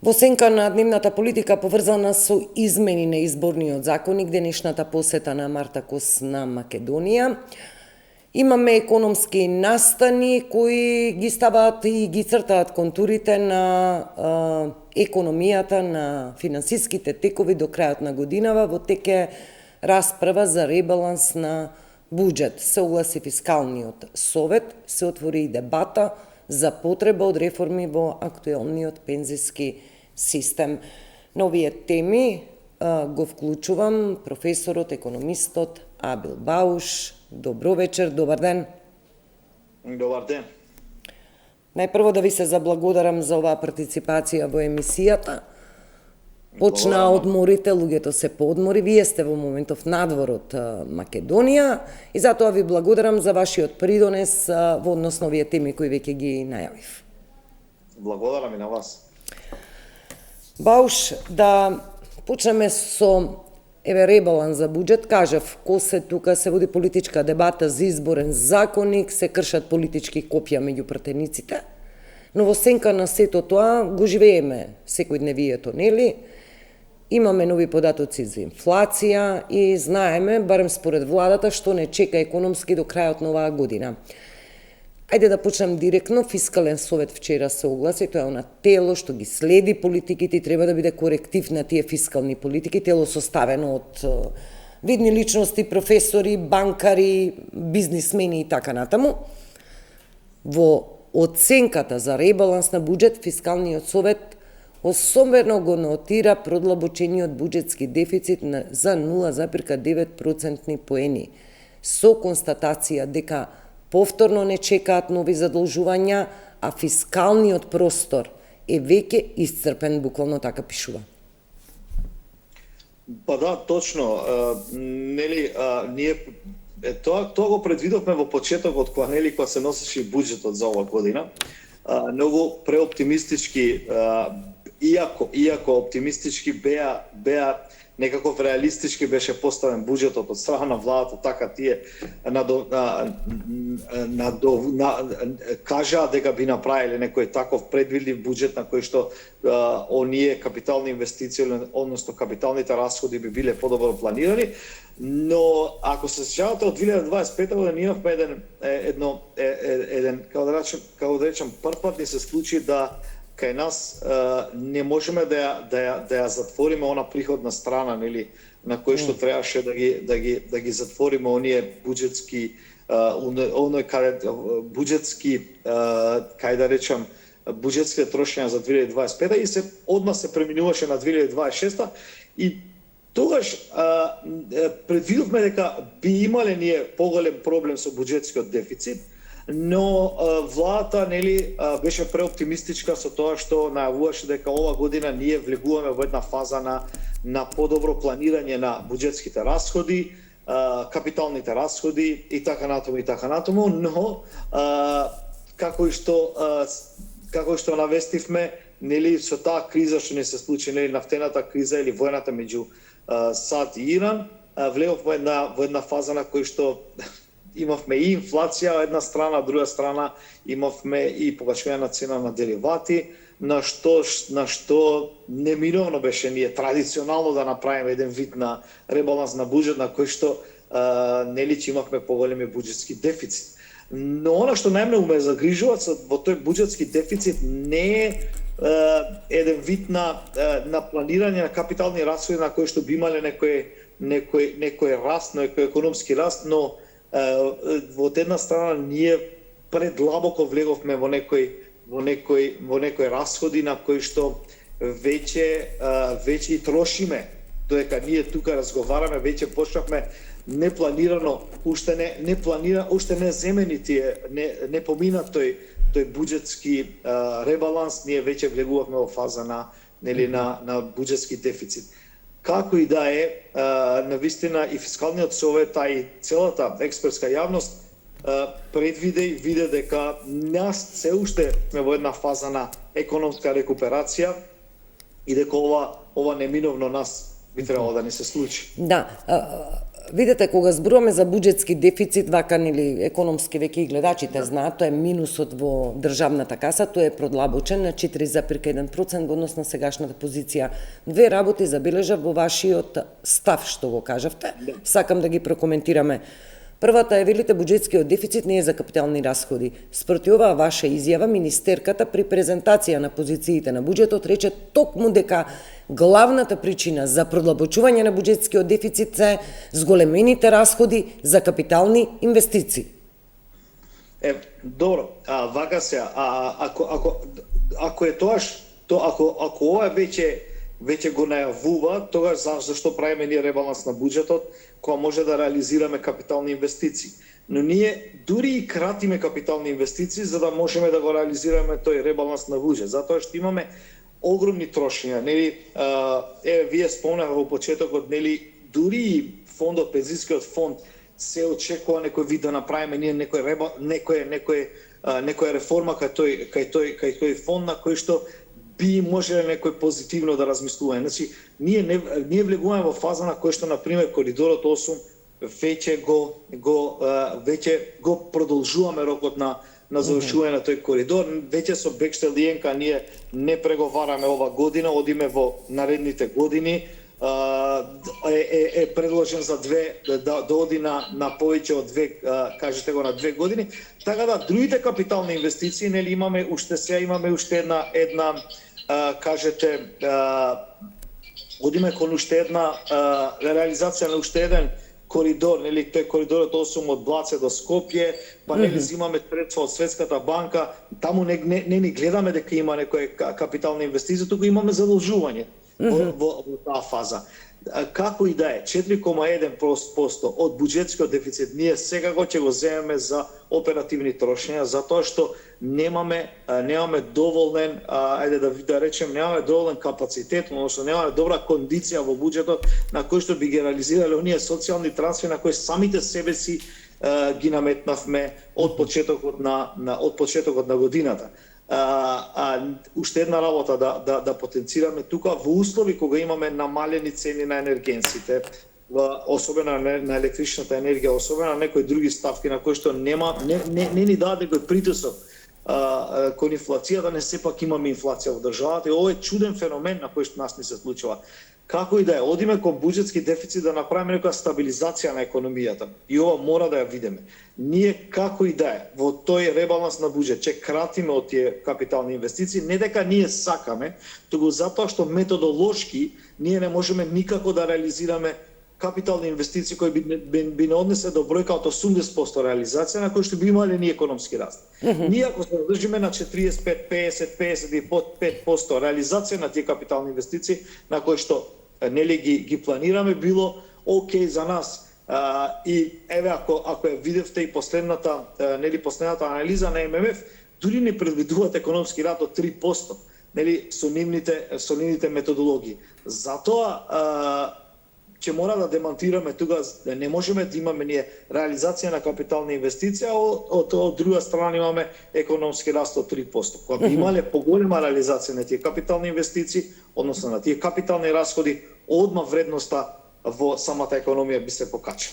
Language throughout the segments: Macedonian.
Во сенка на дневната политика поврзана со измени на изборниот законник, денешната посета на Марта Кос на Македонија, имаме економски настани кои ги ставаат и ги цртаат контурите на економијата, на финансиските текови до крајот на годинава. Во тек е расправа за ребаланс на буџет. Се огласи фискалниот совет, се отвори и дебата за потреба од реформи во актуелниот пензиски систем. На овие теми го вклучувам професорот, економистот Абил Бауш. Добро вечер, добар ден. Добар ден. Најпрво да ви се заблагодарам за оваа партиципација во емисијата. Почна одморите, луѓето се поодмори, вие сте во моментов надвор од Македонија и затоа ви благодарам за вашиот придонес во однос на овие теми кои веќе ги најавив. Благодарам и на вас. Бауш, да почнеме со ребаланс за буџет. Кажав, тука се води политичка дебата за изборен законник, се кршат политички копија меѓу пратениците, но во сенка на сето тоа го живееме секојдневието, нели? Имаме нови податоци за инфлација и знаеме, барем според владата, што не чека економски до крајот на оваа година. Ајде да почнем директно. Фискален совет вчера се огласи, тоа е она тело што ги следи политиките и треба да биде коректив на тие фискални политики, тело составено од видни личности, професори, банкари, бизнисмени и така натаму. Во оценката за ребаланс на буџет, фискалниот совет особено го нотира продлабочениот буџетски дефицит за 0,9% поени, со констатација дека повторно не чекаат нови задолжувања, а фискалниот простор е веќе исцрпен, буквално така пишува. Па да, точно. Нели, ние тоа го предвидовме во почетокот кога се носеше буџетот за оваа година. Многу преоптимистички, иако оптимистички беа некаков реалистички беше поставен буџетот од страна на владата, така тие кажаа дека би направиле некој таков предвидлив буџет на кој што оние капитални инвестиции, односно капиталните расходи би биле подобро планирани, но ако се сеќавате од 2025 година имавме еден како да речем прв пат ни се случи да кај нас не можеме да ја затвориме она приходна страна, нели, на кој што требаше да ги затвориме оние буџетски кај да речам буџетските трошења за 2025 и одма се преминуваше на 2026 и тогаш предвидовме дека би имале ние поголем проблем со буџетскиот дефицит, но владата беше преоптимистичка со тоа што најавуваше дека ова година ние влегуваме во една фаза на подобро планирање на буџетските расходи, капиталните расходи и така натаму, но како и што навестивме, со таа криза што не се случи, нафтената криза или војната меѓу САД и Иран, влеговме во една фаза на кој што имавме и инфлација од една страна, од друга страна имавме и покачување на цена на деривати, на што неминовно беше ние традиционално да направиме еден вид на ребаланс на буџет на кој што ќе имавме поголеми буџетски дефицит. Но она што најмногу ме загрижува во тој буџетски дефицит не е еден вид на планирање на капитални расходи на кој што би имале некој раст, некој економски раст, но во една страна ние предлабоко влеговме во некои расходи на кои што веќе и трошиме, додека ние тука разговараме, веќе почнавме непланирано, уште не земени тие, не помина тој буџетски ребаланс, ние веќе влегувавме во фаза на буџетски дефицит. Како и да е, навистина и фискалниот совет, а и целата експертска јавност виде дека нас се уште сме во една фаза на економска рекуперација и дека ова неминовно нас би требало да не се случи. Да, Видете, кога зборуваме за буџетски дефицит, вака нели економски веќе и гледачите знаат, тоа е минусот во државната каса, тој е продлабочен на 4,1% во однос на сегашната позиција. Две работи забележав во вашиот став што го кажавте, сакам да ги прокоментираме. Првата е, велите, буџетскиот дефицит не е за капитални расходи. Спроти оваа ваша изјава, министерката при презентација на позициите на буџетот рече токму дека главната причина за продлабочување на буџетскиот дефицит се зголемените расходи за капитални инвестиции. Добро, вака се, ако е тоа ако ова веќе го најавува, тогаш зашто правиме ние ребаланс на буџетот, кога може да реализираме капитални инвестиции. Но ние дури и кратиме капитални инвестиции за да можеме да го реализираме тој ребаланс на буџет, затоа што имаме огромни трошења, нели? Вие спомнавте во почетокот, нели, дури и фондот, пензискиот фонд се очекува некој вид да направиме ние некоја реформа кај тој фонд на кој што би можеле некој позитивно да размислува. Значи, ние влегуваме во фаза на кој што, например, коридорот 8 веќе го продолжуваме рокот на завршување на тој коридор. Веќе со Бекштел и ЕНКА ние не преговараме ова година, одиме во наредните години. Е предложен за да оди на повеќе од кажете го, на 2 години. Така да, другите капитални инвестиции, нели, имаме уште една кажете, одиме кон уште една реализација на уште еден коридор, нели, тој коридорот 8 од Блаце до Скопје, па нели имаме средства од Светската банка, таму не ни гледаме дека има некои капитални инвестиции, туку имаме задолжување во таа фаза. Како и да е, 4,1% од буџетскиот дефицит ние секако ќе го земеме за оперативни трошења, затоа што немаме доволен, да речем, немаме доволен капацитет, односно немаме добра кондиција во буџетот на кој што би ги реализирале оние социјални трансфери на кои самите себе си ги наметнавме од почетокот на годината. Уште една работа да потенцираме тука во услови кога имаме намалени цени на енергенсите, особено на електричната енергија, особено на некои други ставки на кои што не ни дадат некој притисок кон инфлацијата, не сепак имаме инфлација во државата и ова е чуден феномен на кој што нас ни се случува. Како и да е, одиме кон буџетски дефицит да направиме некоја стабилизација на економијата и ова мора да ја видиме. Ние како и да е, во тој ребаланс на буџет ќе кратиме од тие капитални инвестиции, не дека ние сакаме, туку затоа што методолошки ние не можеме никако да реализираме капитални инвестиции кои би не однесе до бројка од 80% реализација на кој што би имале ние економски раст. Ние ако се држиме на 45, 50, 55% реализација на тие капитални инвестиции на кои што нели ги планираме, било окей за нас. И еве ако ја видевте и последната анализа на ММФ, дури не предвидуваат економски раст од 3%, нели, со нивните методологии. Затоа ќе мора да демонтираме тука, не можеме да имаме ние реализација на капитални инвестиции, а од друга страна имаме економски раст од 3%. Кога би имале поголема реализација на тие капитални инвестиции, односно на тие капитални расходи, одма вредноста во самата економија би се покачила.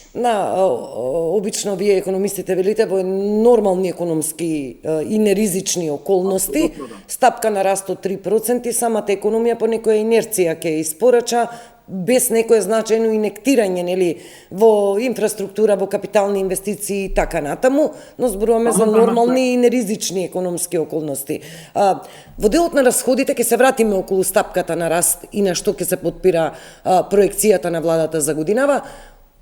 Обично вие економистите велите во нормални економски и неризични околности, стапка на раст од 3%, самата економија по некоја инерција ќе испорача без некое значајно инектирање, нели, во инфраструктура, во капитални инвестиции и така натаму, но зборуваме за нормални и неризични економски околности. Во делот на расходите ќе се вратиме околу стапката на раст и на што ќе се подпира проекцијата на владата за годинава.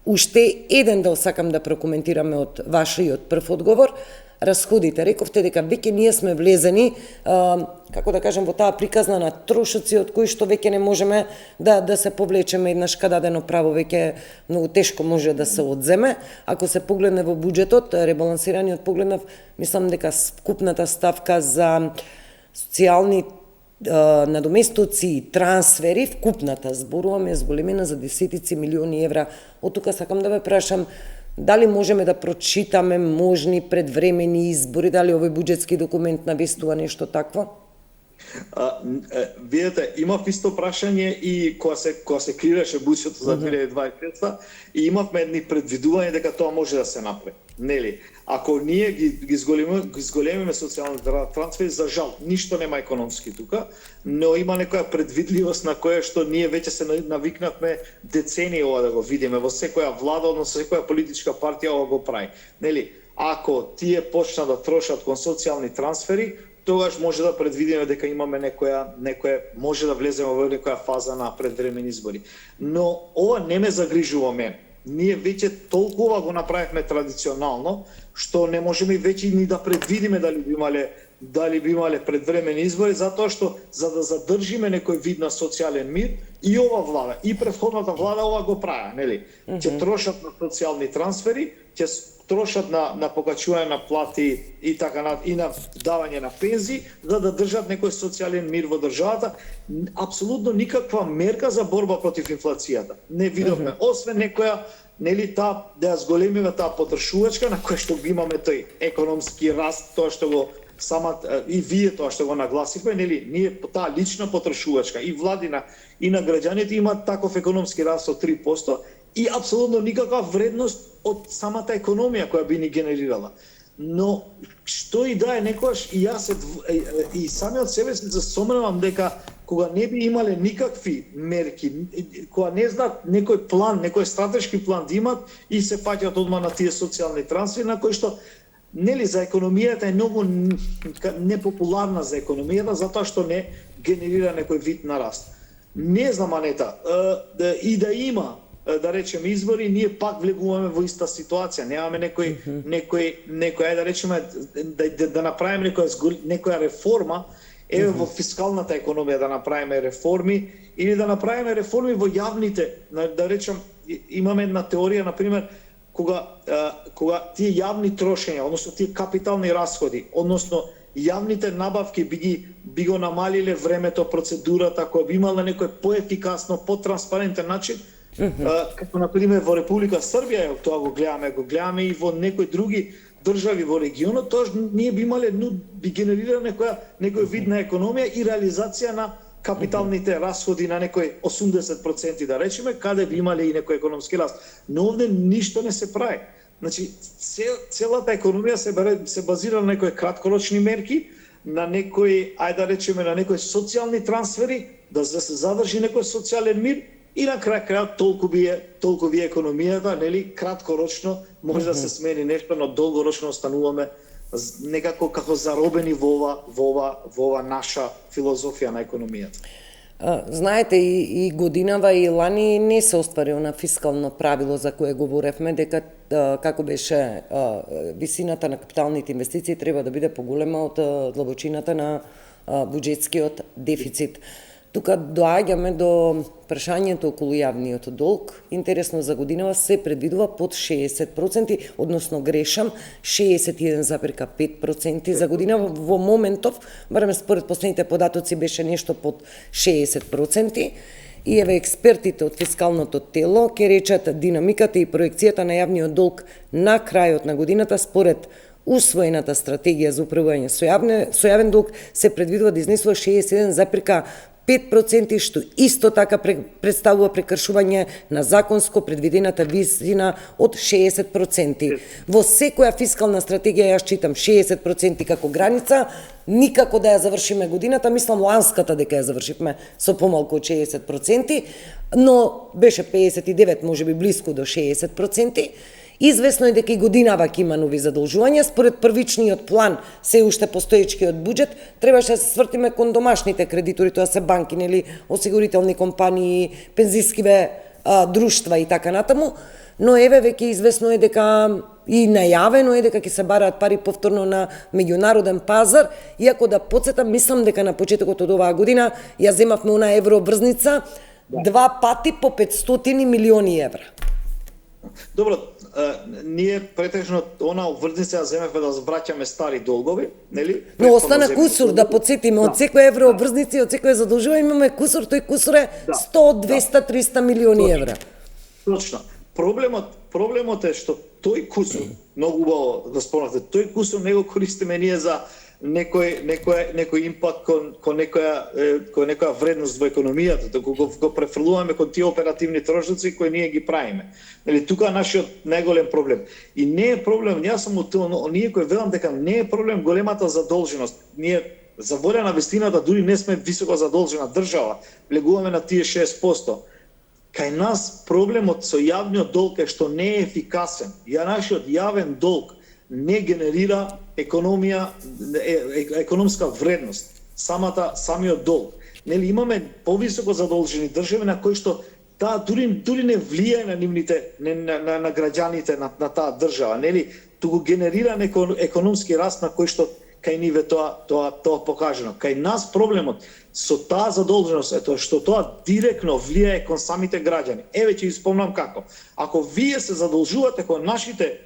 Уште еден дел сакам да прокоментираме од вашиот прв одговор. Расходите, рековте дека веќе ние сме влезени, како да кажем, во таа приказна на трошоци од кои што веќе не можеме да се повлечеме, еднаш дадено право веќе многу тешко може да се одземе. Ако се погледне во буџетот, ребалансираниот погледнав, мислам дека вкупната ставка за социјални надоместоци и трансфери, вкупната зборуваме, зголемена за десетици милиони евра. Од тука сакам да ве прашам, дали можеме да прочитаме можни предвремени избори, дали овој буџетски документ навестува нешто такво? Видете, имав исто прашање и кога се креираше буџетот за 2026 и имавме едни предвидувања дека тоа може да се направи. Нели? Ако ние ги зголемиме социјалните трансфери, за жал, ништо нема економски тука, но има некоја предвидливост на која што ние веќе се навикнавме децении ова да го видиме во секоја влада, односно секоја политичка партија ова го прави. Нели? Ако тие почнат да трошат кон социјални трансфери, тогаш може да предвидиме дека имаме некоја може да влеземе во некоја фаза на предвремени избори. Но ова не ме загрижува мене. Ние веќе толкова го направивме традиционално, што не можеме веќе ни да предвидиме дали би имале предвремени избори, затоа што за да задржиме некој вид на социјален мир, и ова влада, и претходната влада ова го прави, нели? Ќе трошат на социјални трансфери, ќе трошат на покачување на плати и така и на давање на пензии, за да држат некој социјален мир во државата. Апсолутно никаква мерка за борба против инфлацијата не видовме, освен некоја, нели, да ја зголемиме таа потрошувачка на која што имаме тој економски раст, тоа што го и вие тоа што го нагласивме, нели, ние таа лична потрошувачка и владина и на граѓаните имаат таков економски раст од 3% и апсолутно никаква вредност од самата економија која би ни генерирала. Но што и да е, некојаш и јас и сами од себе се сомневам дека кога не би имале никакви мерки, кога не знаат некој план, некој стратешки план да имат и се паѓаат одма на тие социјални трансфери, на кои што нели за економијата е многу непопуларна за економијата затоа што не генерира некој вид на раст. Не знам, Анета, и да има, да речеме, избори, ние пак влегуваме во иста ситуација. Немаме некој да речеме, да направиме некоја реформа, во фискалната економија да направиме реформи, или да направиме реформи во јавните, да речем, имаме една теорија, например, кога тие јавни трошења, односно тие капитални расходи, односно јавните набавки би го намалиле времето, процедурата, која би имала некој поефикасно, потранспарентен начин, како например во Република Србија, тоа го гледаме и во некои други држави во регионот, тоа ние би имале би генерирале некој вид на економија и реализација на капиталните расходи на некој 80% да речеме, каде би имале и некој економски раст. Но овде ништо не се прави. Значи, целата економија се базира на некои краткорочни мерки, на некои, да речеме, на некои социјални трансфери, да се задржи некој социјален мир и на крај толку би економијата, нели, краткорочно може да се смени нешто, но долгорочно остануваме некако како заробени во ова наша филозофија на економијата. Знаете, и годинава и лани не се оствари на фискално правило за кое говоревме, дека како беше висината на капиталните инвестиции треба да биде поголема од длабочината на буџетскиот дефицит. Тука доаѓаме до прашањето околу јавниот долг. Интересно, за годинава се предвидува под 60%, односно грешам, 61,5% за годинава. Во моментов, барем според последните податоци, беше нешто под 60%. И еве експертите од фискалното тело ќе речат динамиката и проекцијата на јавниот долг на крајот на годината според усвоената стратегија за управување со јавен долг се предвидува да изнесува 61,5%, што исто така представува прекршување на законско предвидената висина од 60%. Во секоја фискална стратегија јас читам 60% како граница, никако да ја завршиме годината, мислам ланската дека ја завршивме со помалку од 60%, но беше 59, можеби блиску до 60%. Известно е дека и годинава ќе има нови задолжувања. Според првичниот план, се уште постоечкиот буџет, требаше да се свртиме кон домашните кредитори, тоа се банки, нели, осигурителни компании, пензискиве друштва и така натаму, но еве веќе известно е дека и најавено е дека ќе се бараат пари повторно на меѓународен пазар, иако да потсетам, мислам дека на почетокот од оваа година ја земавме она еврообрзница 2 пати по 500 милиони евра. Добро, ние претежно она обврзница ја земевме да враќаме стари долгови, нели? Но остана кусур, да подсетиме, од секоја еврообрзница и од секоја задолжување имаме кусур, тој кусур е 100, 200, 300 милиони евра. Точно. Проблемот е што тој кусок, многу убаво да спомнате, тој кусок не го користиме ние за некој импакт кон некоја вредност во економијата, туку го префрлуваме кон тие оперативни трошоци кои ние ги правиме. Нели тука е нашиот најголем проблем. И не е проблем, јас сум ние кои велам дека не е проблем големата задолженост. Ние за воља на вистината дури не сме високо задолжена држава, влегуваме на тие 6%. Кај нас проблемот со јавниот долг е што не е ефикасен. Нашиот јавен долг не генерира економска вредност, самиот долг. Нели имаме повисоко задолжени држави на кои што дури не влијае на нивните на граѓаните на таа држава, нели туку генерира економски раст на кој што кај ниве тоа покажано. Кај нас проблемот со таа задолженост е тоа што тоа директно влијае кон самите граѓани. Еве ќе ви спомнам како. Ако вие се задолжувате кон нашите,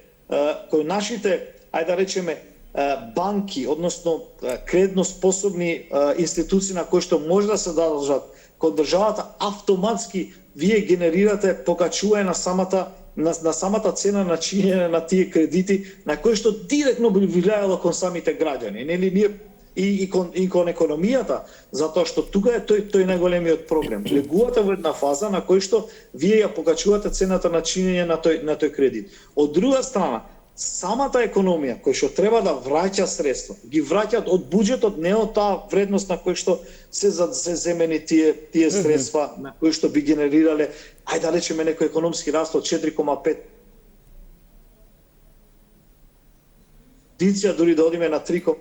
ајде да речеме, банки, односно кредитно способни институции на кои што може да се задолжат кон државата, автоматски вие генерирате покачување на самата цена на чинење на тие кредити, на кои што директно би влијаело кон самите граѓани. Нели ние и кон економијата, затоа што тука е тој најголемиот проблем. Влегувате во една фаза на кој што вие ја покачувате цената на чинење на тој кредит. Од друга страна, самата економија која што треба да враќа средства, ги враќаат од буџетот, не од таа вредност на кој што се земени тие средства, на кои што би генерирале, ајде да речеме, некој економски раст од 4,5. Дури да одиме на 3.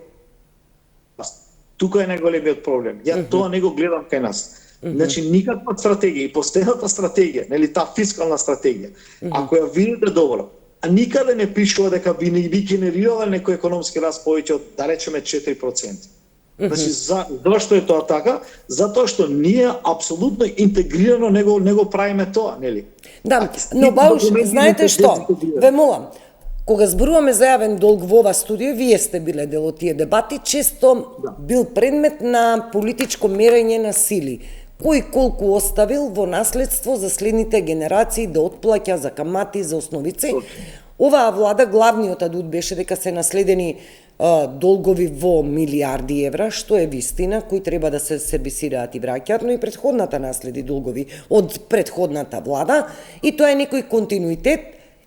Тука е најголемиот проблем. Тоа не го гледам кај нас. Значи никаква стратегија, и последната стратегија, нели таа фискална стратегија, ако ја видите добро, а никаде не пишува дека би генерирала некој економски раст повеќе од, да речеме, 4%. Значи, зашто е тоа така? Затоа што ние апсолутно интегрирано не го правиме тоа, нели? Да, но Бауш, знаете што? Ве молам, кога зборуваме за јавен долг во ова студио, вие сте биле дел од тие дебати, често бил предмет на политичко мерење на сили. Кој колку оставил во наследство за следните генерации да отплаќа за камати, за основици. Оваа влада, главниот адут беше дека се наследени долгови во милиарди евра, што е вистина, кои треба да се сервисираат и враќаат, но и претходната наследи долгови од претходната влада, и тоа е некој континуитет,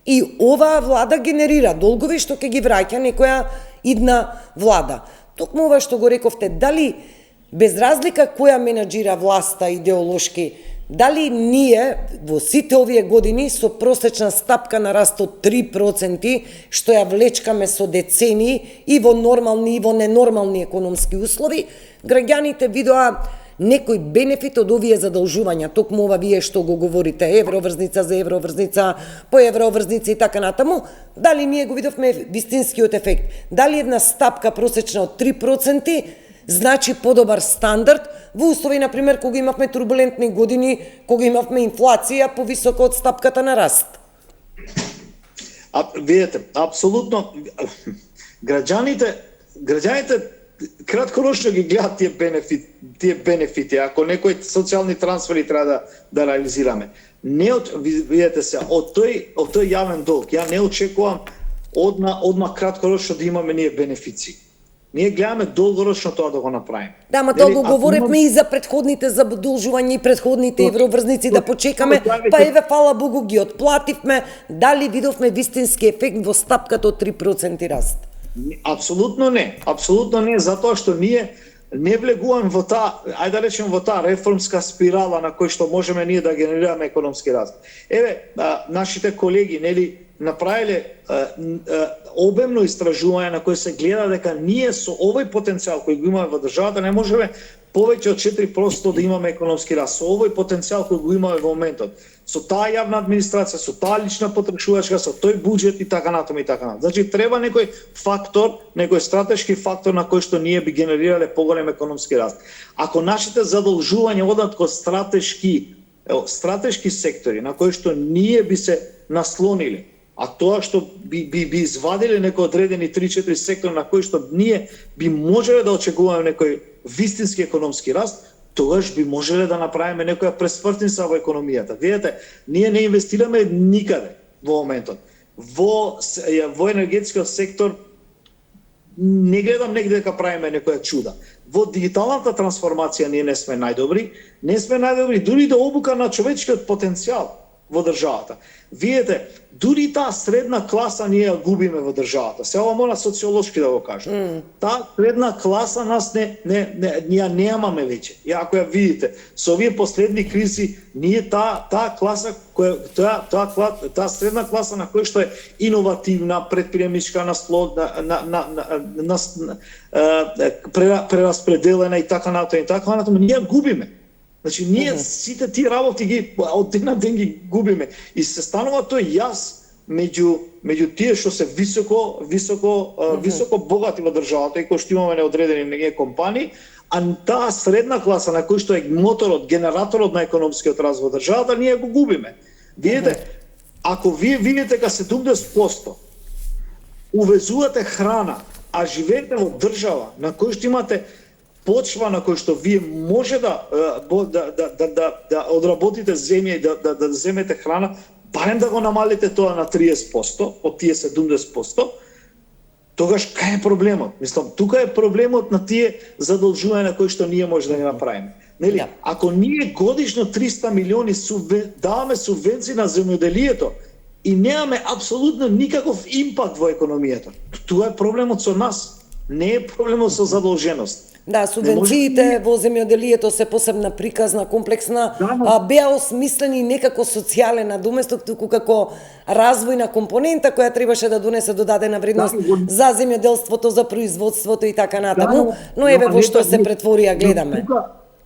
и оваа влада генерира долгови што ќе ги враќа некоја идна влада. Токму ова што го рековте, дали без разлика која менаџира власта идеолошки, дали ние во сите овие години со просечна стапка на раст од 3%, што ја влечкаме со децении и во нормални и во ненормални економски услови, граѓаните видоа некој бенефит од овие задолжувања, токму ова вие што го говорите, евроврзница за евроврзница, по евроврзница и така натаму, дали ние го видовме вистинскиот ефект, дали една стапка просечна од 3% значи подобар стандард во услови, например, кога имавме турбулентни години, кога имавме инфлација повисока од стапката на раст? Видете, апсолутно, граѓаните краткорочно ги гледаат тие бенефити, ако некои социјални трансфери треба да реализираме. Видете се, од тој јавен долг, ја не очекувам одма краткорочно да имаме ние бенефици. Ние гледаме долгорочно тоа да го направиме. Да, ма тоа го говоревме и за претходните задолжувања и претходните евроврзници, да почекаме, па еве, фала Богу, ги отплативме, дали видовме вистински ефект во стапката од 3% раст? Апсолутно не, затоа што ние не влегуваме во таа, ајде да речеме, во таа реформска спирала на кој што можеме ние да генерираме економски раст. Еве, нашите колеги, нели, направиле обемно истражување на кој се гледа дека ние со овој потенцијал кој го имаме во државата не можеме повеќе од 4% да имаме економски раст. Со овој потенцијал кој го имаме во моментот, со таа јавна администрација, со таа лична потрошувачка, со тој буџет и така натаму и така натаму. Значи треба некој фактор, некој стратешки фактор на кој што ние би генерирале поголем економски раст. Ако нашите задолжувања одат кон стратешки сектори на кои што ние би се наслонили, а тоа што би извадиле некои одредени 3-4 сектори на кои што ние би можеле да очекуваме некој вистински економски раст, тогаш би можеле да направиме некоја пресвртница во економијата. Видете, ние не инвестираме никаде во моментот. во енергетскиот сектор не гледам негде дека правиме некоја чуда. Во дигиталната трансформација ние не сме најдобри дури до обука на човечкиот потенцијал во државата. Видете, дури таа средна класа ние ја губиме во државата. Се ова мора социолошки да го кажам. Таа средна класа нас ние немаме веќе. И ако ја видите, со овие последни кризи, ние таа класа таа средна класа на која што е иновативна, предприемничка, прераспределена и така натаму, ние ја губиме. Значи, ние сите тие работи ги од ден на ден ги губиме. И се станува тој јас меѓу тие што се високо богати во државата и кои што имаме неодредени компании, а таа средна класа на кој што е моторот, генераторот на економскиот развој во државата, ние го губиме. Видите, ако вие видите дека 70% увезувате храна, а живеете во држава на кој што имате почва на кој што вие може да одработите земја и да земете храна, барем да го намалите тоа на 30% од тие 70%, тогаш кај е проблемот? Мислам, тука е проблемот на тие задолжувања кои што ние може да ги направиме. Нели? Ако ние годишно 300 милиони даваме субвенции на земјоделието и немаме апсолутно никаков импакт во економијата, тоа е проблемот со нас, не е проблемот со задолженост. Да, субвенциите во земјоделието се посебна приказна, комплексна, беа осмислени некако социјален надуместок, туку како развојна компонента која требаше да донесе додадена вредност за земјоделството, за производството и така натаму, но еве во што се претворија, гледаме.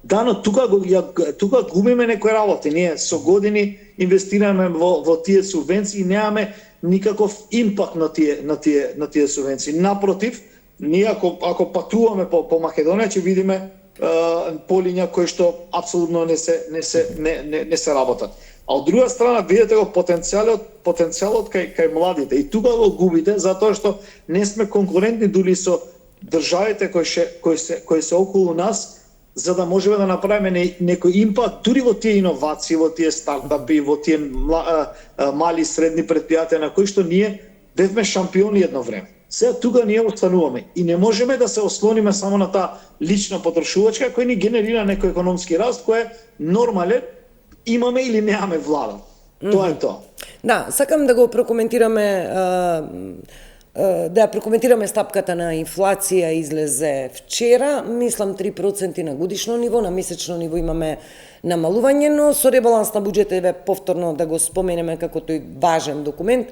Но тука губиме некои работи. Ние со години инвестираме во тие субвенции и немаме никаков импакт на тие субвенции. Напротив, ние ако патуваме по Македонија ќе видиме полиња кои што апсолутно не се работат. А од друга страна видите го потенцијалот кај младите и тука го губите затоа што не сме конкурентни дури со државите кои се околу нас, за да можеме да направиме некој импакт дури во тие иновации, во тие стартапи, во тие мали и средни предпријатија на кои што ние бевме шампиони едно време. Сега тука ние остануваме и не можеме да се ослониме само на таа лична потрошувачка која ни генерира некој економски раст кој е нормален, имаме или немаме влада. Тоа е тоа. Да, сакам да го прокоментираме стапката на инфлација излезе вчера, мислам 3% на годишно ниво, на месечно ниво имаме намалување, но со ребаланс на буџет еве повторно да го споменеме како тој важен документ,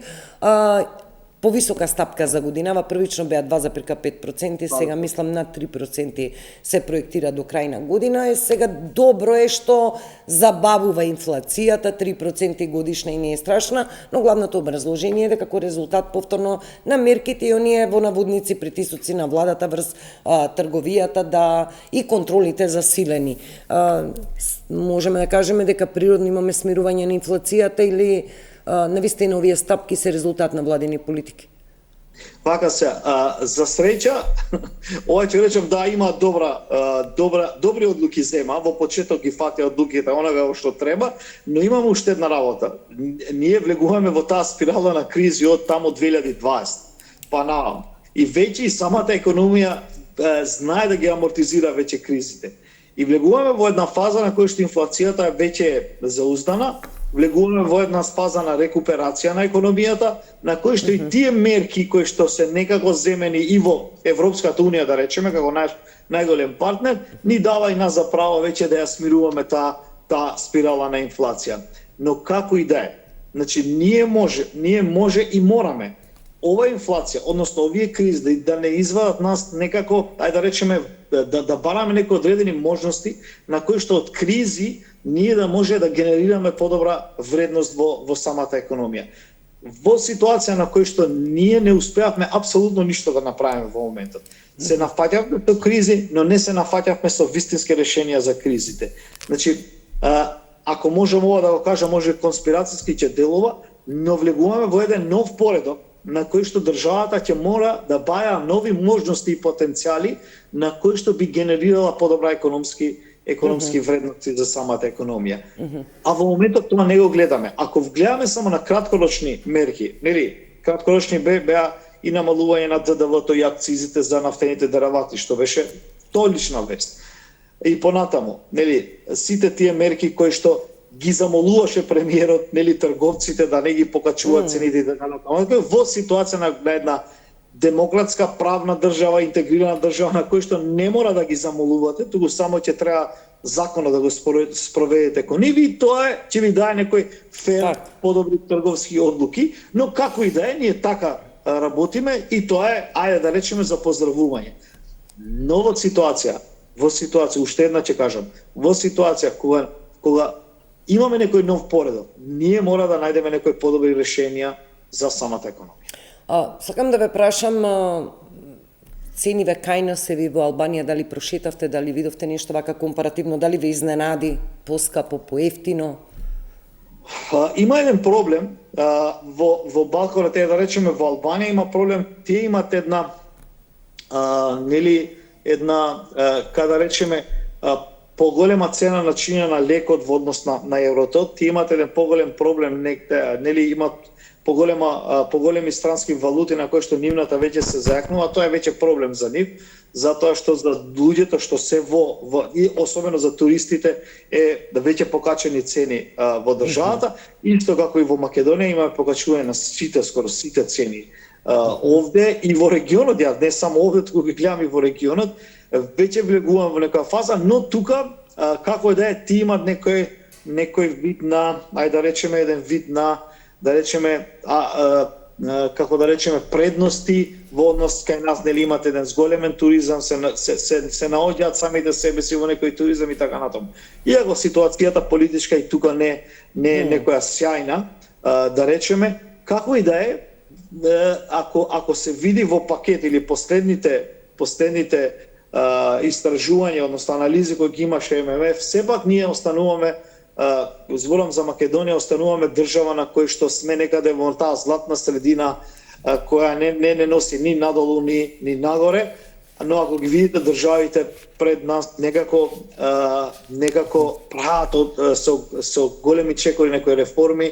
повисока стапка за годинава, првично беа 2,5%, сега мислам на 3% се проектира до крај на година. Сега добро е што забавува инфлацијата, 3% годишна и не е страшна, но главното образложение е дека како резултат повторно на мерките и оние во наводници притисоци на владата врз трговијата и контролите засилени. Можеме да кажеме дека природно имаме смирување на инфлацијата или навистина овие стапки се резултат на владини политики? Вака се, за среќа, ова ќе речем да има добри одлуки зема, во почеток ги фатија одлуките онага што треба, но имаме уште една работа. Ние влегуваме во таа спирала на кризи од тамо 2020, па навам. И веќе и самата економија знае да ги амортизира веќе кризите. И влегуваме во една фаза на која што инфлацијата веќе е зауздана, влегуваме во една фаза на рекуперација на економијата, на кој што и тие мерки кои што се некако земени и во Европската унија, да речеме, како наш најголем партнер, ни дава и нас за право веќе да ја смируваме таа спирала на инфлација. Но како и да е, значи ние може и мораме ова инфлација, односно овие кризи да не извадат нас некако, ајде да речеме, да бараме некои одредени можности на кои што од кризи ние да може да генерираме подобра вредност во самата економија. Во ситуација на кој што ние не успеавме апсолутно ништо да направиме во моментот. Се нафаќавме со кризи, но не се нафаќавме со вистински решенија за кризите. Значи, ако можеме ова да го кажам, може конспирацијски ќе делува, но влегуваме во еден нов поредок на кој што државата ќе мора да баја нови можности и потенцијали на кои што би генерирала подобра економски вредности за самата економија. А во моментот тоа не го гледаме. Ако гледаме само на краткорочни мерки, нели, краткорочни беа и намалување на ДДВ-то и акцизите за нафтените деривати, што беше одлична вест. И понатаму, нели, сите тие мерки кои што ги замолуваше премиерот, нели, трговците да не ги покачуваат цените и така натаму. Во ситуација на една демократска правна држава, интегрирана држава на кој што не мора да ги замолувате, туку само ќе треба законот да го спроведете кон нив и тоа ќе ви даде некој фер, подобри трговски одлуки, но како и да е, ние така работиме и тоа е, ајде да речеме, за поздравување. Но во ситуација, уште една ќе кажам, во ситуација кога имаме некој нов поредок, ние мора да најдеме некои подобри решенија за самата економија. Сакам да ве прашам, цениве кај нас се ви во Албанија, дали прошетавте, дали видовте нешто вака компаративно, дали ве изненади, поскапо, поевтино? Има еден проблем во Балканот, да речеме во Албанија има проблем, тие имат една када речеме поголема цена на чинење на лекот во однос на еврото, тие имат еден поголем проблем, нели имат поголеми странски валути на кои што нивната веќе се зајакнува, тоа е веќе проблем за нив, затоа што за луѓето што се и особено за туристите е веќе покачени цени во државата, исто како и во Македонија имаме покачување на скоро сите цени овде и во регионот, не само овде, туку ги гледам и во регионот, веќе влегувам во некоја фаза, но тука како да е, ти имат некој вид на, ајде да речеме еден вид на, да речеме како да речеме предности во однос кај нас, нели имат еден зголемен туризам, се наоѓаат самите себе си во некој туризам и така натаму. Иако ситуацијата политичка и тука не е некоја сјајна, да речеме, како и да е, ако се види во пакет или последните истражувања, односно анализи кои ги имаше ММФ, сепак ние остануваме, зборам за Македонија, остануваме држава на кој што сме некаде во таа златна средина, која не носи ни надолу, ни нагоре, но ако ги видите државите пред нас, некако прават со големи чекори некои реформи,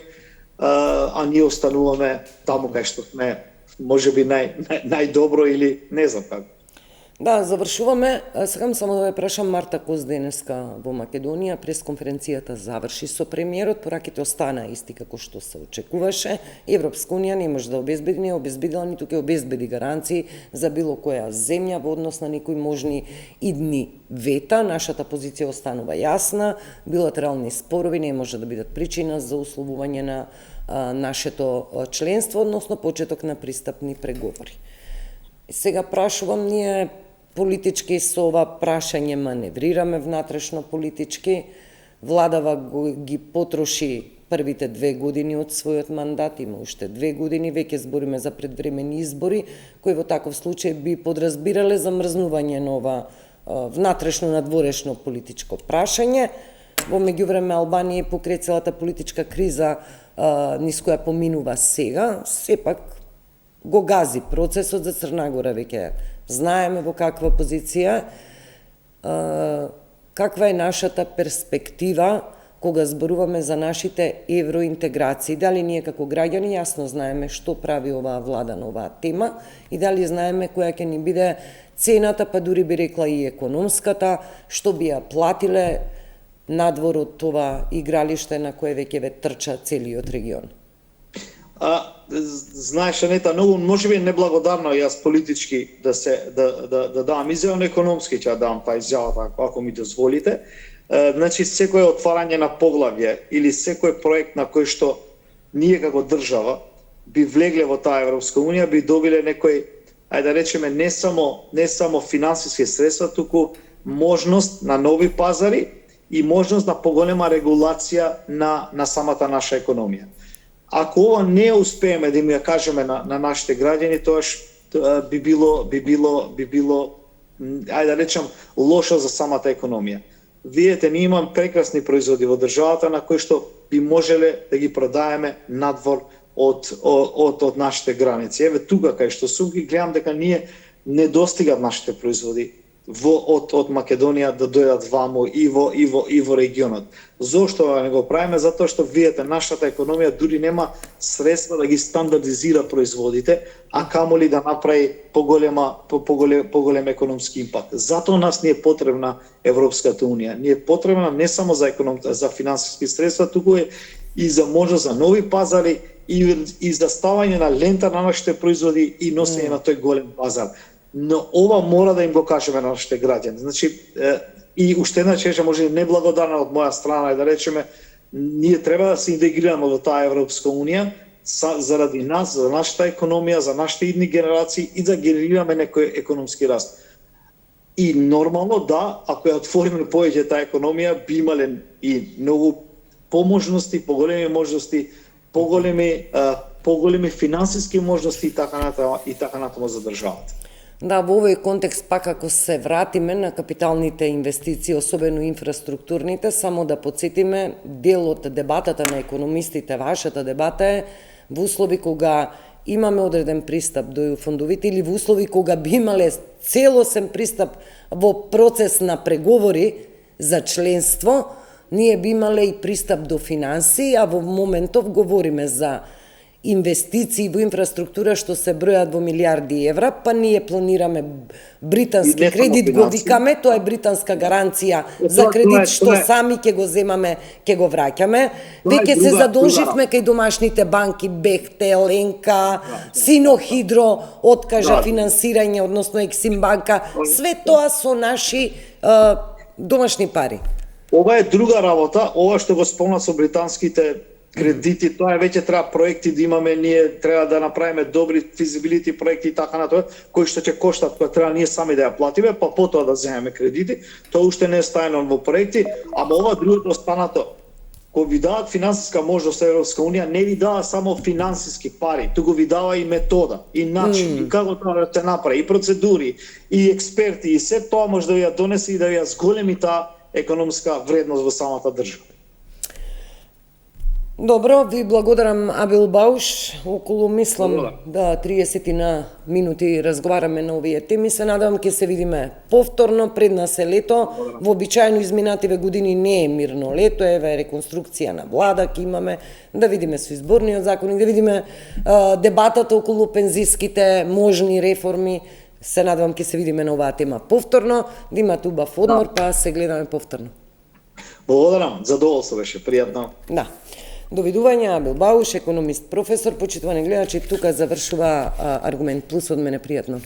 а ние остануваме таму кај што сме, можеби најдобро или не знам како. Да, завршуваме. Сакам само да ве прашам, Марта Кос денеска во Македонија, пресконференцијата заврши со премиерот, пораките остана исти како што се очекуваше. Европска унија не може да обезбедила, ниту ќе обезбеди гаранции за било која земја во однос на некои можни идни вета. Нашата позиција останува јасна. Билатерални спорови не може да бидат причина за условување на нашето членство, односно почеток на пристапни преговори. Сега прашувам, ние политички со ова прашање маневрираме внатрешно политички. Владава ги потроши првите 2 години од својот мандат, има уште 2 години, веќе збориме за предвремени избори, кои во таков случај би подразбирале замрзнување на ова внатрешно надворешно политичко прашање. Во меѓувреме Албанија покрај целата политичка криза низ која поминува сега, сепак го гази процесот за Црна Гора, веќе знаеме во каква позиција. Каква е нашата перспектива кога зборуваме за нашите евроинтеграции? Дали ние како граѓани јасно знаеме што прави оваа влада на оваа тема и дали знаеме која ќе ни биде цената, па дури би рекла и економската, што би ја платиле надвор од това игралиште на кое веќе ве трча целиот регион? Знаеш, Анета, многу можеби неблагодарно јас политички да давам изјава, но економски ќе давам таа изјава, ако ми дозволите. Значи, секое отварање на поглавје или секој проект на кој што ние како држава би влегле во таа Европска унија, би добиле некој, ајде да речеме, не само финансиски средства, туку можност на нови пазари и можност на поголема регулација на самата наша економија. Ако ова не успееме да им ја кажеме на нашите граѓани, тоаш би било, ајде да речем, лошо за самата економија. Видете, ние имаме прекрасни производи во државата на кои што би можеле да ги продаеме надвор од нашите граници. Еве тука кај што сум ги гледам дека ние не достигат нашите производи од Македонија да дојдат ваму и во регионот. Зошто не го правиме? Затоа што видите, нашата економија дури нема средства да ги стандардизира производите, а камоли да направи поголем економски импакт. Затоа нас не е потребна Европската унија. Не е потребна не само за финансиски средства, туку е и за можност за нови пазари и за ставање на лента на нашите производи и носење на тој голем пазар. Но ова мора да им го кажеме на нашите граѓани. Значи, и уште една чеша, може и неблагодарна од моја страна, да речеме, ние треба да се интегрираме во таа Европска унија заради нас, за нашата економија, за нашите идни генерации и да генерираме некој економски раст. И нормално да, ако ја отвориме повеќе таа економија, би имале и многу поможности, поголеми можности, поголеми финансиски можности и така натаму за државата. Да, во овој контекст пак ако се вратиме на капиталните инвестиции, особено инфраструктурните, само да подсетиме, дел од дебатата на економистите, вашата дебата е во услови кога имаме одреден пристап до ЕУ фондовите или во услови кога би имале целосен пристап во процес на преговори за членство, ние би имале и пристап до финансии, а во моментов говориме за инвестиции во инфраструктура што се бројат во милиарди евра, па ние планираме британски кредит, го викаме, тоа е британска гаранција за кредит што сами ќе го земаме, ќе го враќаме. Веќе се задолживме кај домашните банки, Бехтел, Енка, Синохидро откажа финансирање, односно Ексим банка, све тоа со наши домашни пари. Ова е друга работа, ова што го спомна со британските кредити, тоа е веќе треба проекти да имаме, ние треба да направиме добри физибилити проекти и така натоа, кои што ќе коштат, кои треба ние сами да ја платиме, па потоа да земеме кредити. Тоа уште не е стајано во проекти, ама ова другото останато. Кога ви дават финансиска можност Европска унија, не ви дава само финансиски пари, туку ви дава и метода, и начин, и како тоа да се направи, и процедури, и експерти, и се тоа може да ви ја донесе и да ви ја зголеми таа економска вредност во самата држава. Добро, ви благодарам Абил Бауш. Околу, мислам, да 30 на минути разговараме на овие теми. Се надевам ќе се видиме повторно, пред нас е лето. Вообичаено изминативе години не е мирно лето, еве реконструкција на влада ќе имаме, да видиме со изборниот законник, да видиме дебатата околу пензиските можни реформи. Се надевам ќе се видиме на оваа тема повторно, да имате убав одмор, па се гледаме повторно. Благодарам, задоволство беше, пријатно. Да. Довидување, Абил Бауш, економист, професор, почитувани гледачи, тука завршува Аргумент Плюс, од мене пријатно.